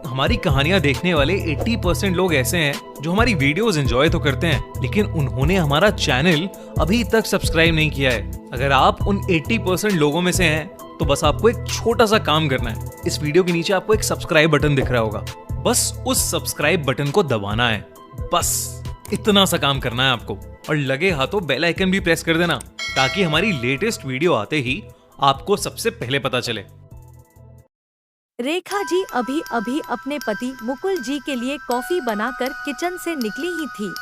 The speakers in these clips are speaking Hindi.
हमारी कहानियां देखने वाले 80% लोग ऐसे हैं जो हमारी वीडियोस एंजॉय तो करते हैं, लेकिन उन्होंने हमारा चैनल अभी तक सब्सक्राइब नहीं किया है। अगर आप उन 80% लोगों में से हैं, तो बस आपको एक छोटा सा काम करना है। इस वीडियो के नीचे आपको एक सब्सक्राइब बटन दिख रहा होगा, बस उस सब्सक्राइब बटन को दबाना है। बस इतना सा काम करना है आपको, और लगे हाथों बेल आइकन भी प्रेस कर देना, ताकि हमारी लेटेस्ट वीडियो आते ही आपको सबसे पहले पता चले। रेखा जी अभी अभी अपने पति मुकुल जी के लिए कॉफी बनाकर किचन से निकली ही थी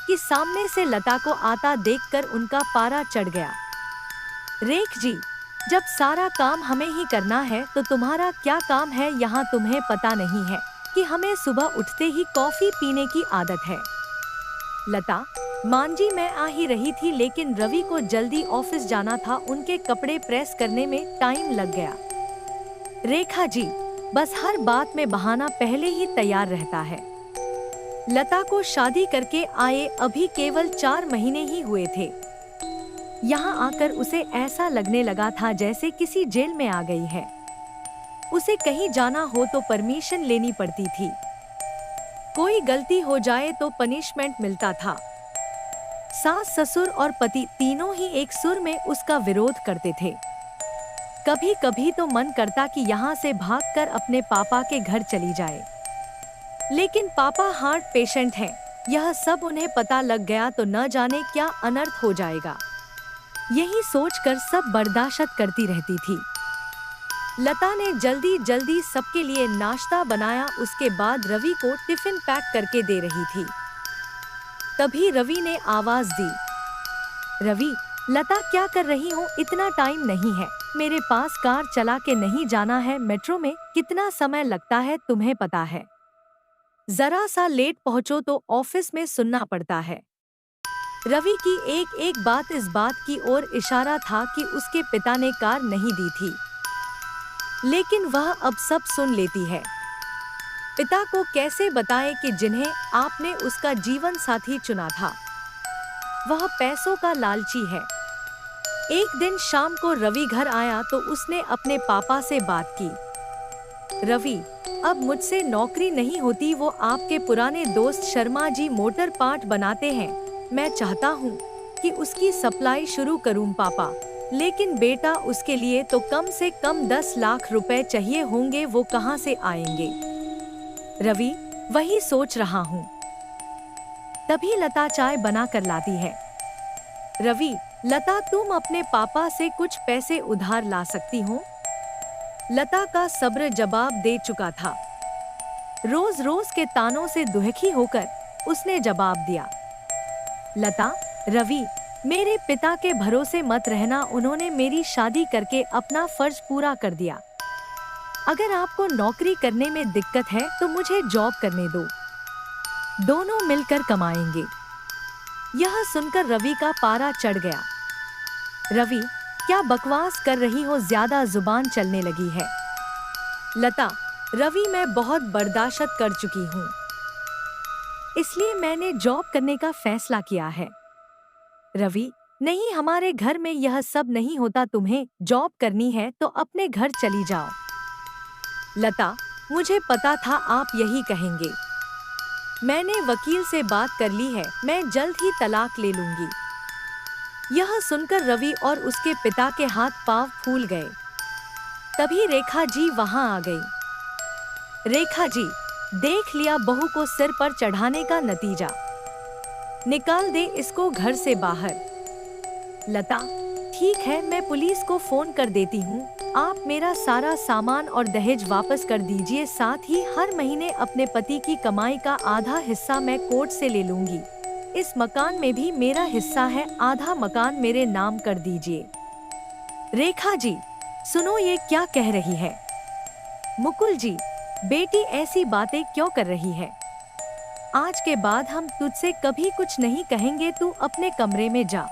कि सामने से लता को आता देखकर उनका पारा चढ़ गया। रेख जी, जब सारा काम हमें ही करना है तो तुम्हारा क्या काम है यहाँ? तुम्हें पता नहीं है कि हमें सुबह उठते ही कॉफी पीने की आदत है। लता, मांझी मैं आ ही रही थी, लेकिन रवि को जल्दी ऑफिस जाना था, उनके कपड़े प्रेस करने में टाइम लग गया। रेखा जी, बस हर बात में बहाना पहले ही तैयार रहता है। लता को शादी करके आए अभी केवल 4 महीने ही हुए थे। यहाँ आकर उसे ऐसा लगने लगा था जैसे किसी जेल में आ गई है। उसे कहीं जाना हो तो परमिशन लेनी पड़ती थी। कोई गलती हो जाए तो पनिशमेंट मिलता था। सास, ससुर और पति तीनों ही एक सुर में उसका विरोध करते थे। कभी कभी तो मन करता कि यहाँ से भागकर अपने पापा के घर चली जाए, लेकिन पापा हार्ट पेशेंट हैं। यह सब उन्हें पता लग गया तो न जाने क्या अनर्थ हो जाएगा। यही सोचकर सब बर्दाश्त करती रहती थी। लता ने जल्दी जल्दी सबके लिए नाश्ता बनाया, उसके बाद रवि को टिफिन पैक करके दे रही थी। तभी रवि ने आवाज दी, रवि, लता क्या कर रही हो? इतना टाइम नहीं है, मेरे पास कार चला के नहीं जाना है? मेट्रो में कितना समय लगता है तुम्हें पता है? जरा सा लेट पहुंचो तो ऑफिस में सुनना पड़ता है। रवि की एक एक बात इस बात की ओर इशारा था कि उसके पिता ने कार नहीं दी थी, लेकिन वह अब सब सुन लेती है। पिता को कैसे बताएं कि जिन्हें आपने उसका जीवन साथी चुना था, वह पैसों का लालची है। एक दिन शाम को रवि घर आया तो उसने अपने पापा से बात की। रवि, अब मुझसे नौकरी नहीं होती। वो आपके पुराने दोस्त शर्मा जी मोटर पार्ट बनाते हैं, मैं चाहता हूँ कि उसकी सप्लाई शुरू करूँ पापा, लेकिन बेटा उसके लिए तो कम से कम 10 लाख रुपए चाहिए होंगे, वो कहाँ से आएंगे? रवि, वही सोच रहा हूँ। तभी लता चाय बना कर लाती है। रवि, लता, तुम अपने पापा से कुछ पैसे उधार ला सकती हो? लता का सब्र जवाब दे चुका था। रोज रोज के तानों से दुखी होकर उसने जवाब दिया, लता, रवि, मेरे पिता के भरोसे मत रहना, उन्होंने मेरी शादी करके अपना फर्ज पूरा कर दिया। अगर आपको नौकरी करने में दिक्कत है तो मुझे जॉब करने दो, दोनों मिलकर कमाएंगे। यह सुनकर रवि का पारा चढ़ गया। रवि, क्या बकवास कर रही हो? ज्यादा जुबान चलने लगी है। लता, रवि, मैं बहुत बर्दाश्त कर चुकी हूँ, इसलिए मैंने जॉब करने का फैसला किया है। रवि, नहीं, हमारे घर में यह सब नहीं होता, तुम्हें जॉब करनी है तो अपने घर चली जाओ। लता, मुझे पता था आप यही कहेंगे। मैंने वकील से बात कर ली है, मैं जल्द ही तलाक ले लूंगी। यह सुनकर रवि और उसके पिता के हाथ पांव फूल गए। तभी रेखा जी वहां आ गई। रेखा जी, देख लिया बहू को सिर पर चढ़ाने का नतीजा, निकाल दे इसको घर से बाहर। लता, ठीक है, मैं पुलिस को फोन कर देती हूँ, आप मेरा सारा सामान और दहेज वापस कर दीजिए, साथ ही हर महीने अपने पति की कमाई का आधा हिस्सा मैं कोर्ट से ले लूंगी। इस मकान में भी मेरा हिस्सा है, आधा मकान मेरे नाम कर दीजिए। रेखा जी, सुनो ये क्या कह रही है? मुकुल जी, बेटी ऐसी बातें क्यों कर रही है? आज के बाद हम तुझसे कभी कुछ नहीं कहेंगे, तू अपने कमरे में जा।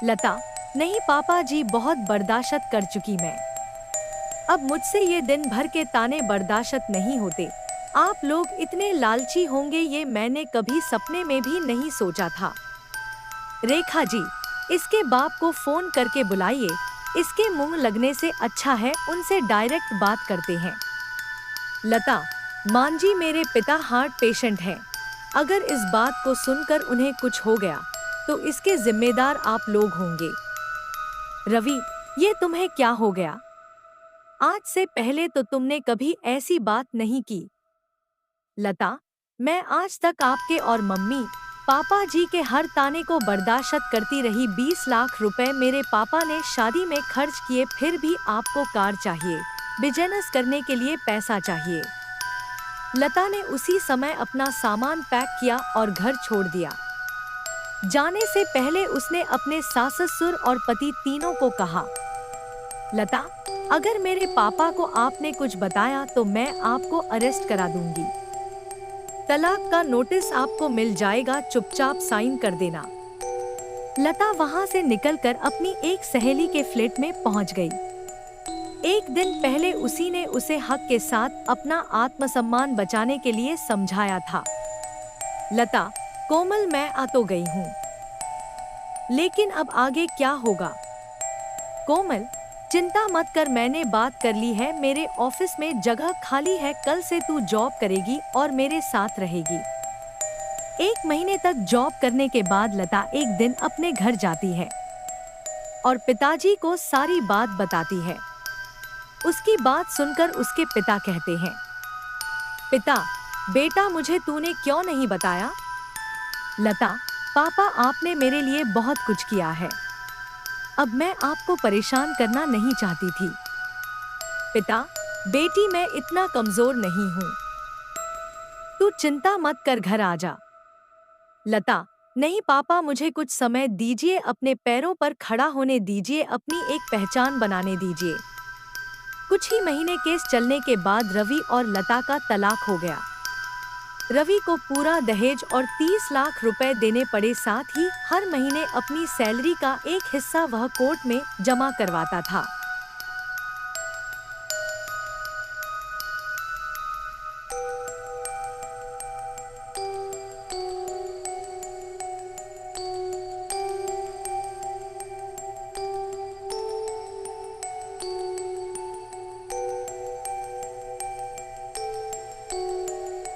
लता, नहीं पापा जी, बहुत बर्दाश्त कर चुकी मैं, अब मुझसे ये दिन भर के ताने बर्दाश्त नहीं होते। आप लोग इतने लालची होंगे ये मैंने कभी सपने में भी नहीं सोचा था। रेखा जी, इसके बाप को फोन करके बुलाइए, इसके मुंह लगने से अच्छा है उनसे डायरेक्ट बात करते हैं। लता, मांझी मेरे पिता हार्ट पेशेंट हैं। अगर इस बात को सुनकर उन्हें कुछ हो गया तो इसके जिम्मेदार आप लोग होंगे। रवि, ये तुम्हें क्या हो गया? आज से पहले तो तुमने कभी ऐसी बात नहीं की। लता, मैं आज तक आपके और मम्मी पापा जी के हर ताने को बर्दाश्त करती रही। 20 लाख रुपए मेरे पापा ने शादी में खर्च किए, फिर भी आपको कार चाहिए, बिजनेस करने के लिए पैसा चाहिए। लता ने उसी समय अपना सामान पैक किया और घर छोड़ दिया। जाने से पहले उसने अपने सास ससुर और पति तीनों को कहा, लता, अगर मेरे पापा को आपने कुछ बताया तो मैं आपको अरेस्ट करा दूंगी। तलाक का नोटिस आपको मिल जाएगा, चुपचाप साइन कर देना। लता वहां से निकलकर अपनी एक सहेली के फ्लैट में पहुंच गई। एक दिन पहले उसी ने उसे हक के साथ अपना आत्मसम्मान बचाने के लिए समझाया था। लता, कोमल, मैं आ तो गई हूँ, लेकिन अब आगे क्या होगा? कोमल, चिंता मत कर, मैंने बात कर ली है, मेरे ऑफिस में जगह खाली है, कल से तू जॉब करेगी और मेरे साथ रहेगी। 1 महीने तक जॉब करने के बाद लता एक दिन अपने घर जाती है और पिताजी को सारी बात बताती है। उसकी बात सुनकर उसके पिता कहते हैं, पिता, बेटा, मुझे तूने क्यों नहीं बताया? लता, पापा, आपने मेरे लिए बहुत कुछ किया है, अब मैं आपको परेशान करना नहीं चाहती थी। पिता, बेटी, मैं इतना कमजोर नहीं हूँ, तू चिंता मत कर, घर आ जा। लता, नहीं पापा, मुझे कुछ समय दीजिए, अपने पैरों पर खड़ा होने दीजिए, अपनी एक पहचान बनाने दीजिए। कुछ ही महीने केस चलने के बाद रवि और लता का तलाक हो गया। रवि को पूरा दहेज और 30 लाख रुपए देने पड़े, साथ ही हर महीने अपनी सैलरी का एक हिस्सा वह कोर्ट में जमा करवाता था।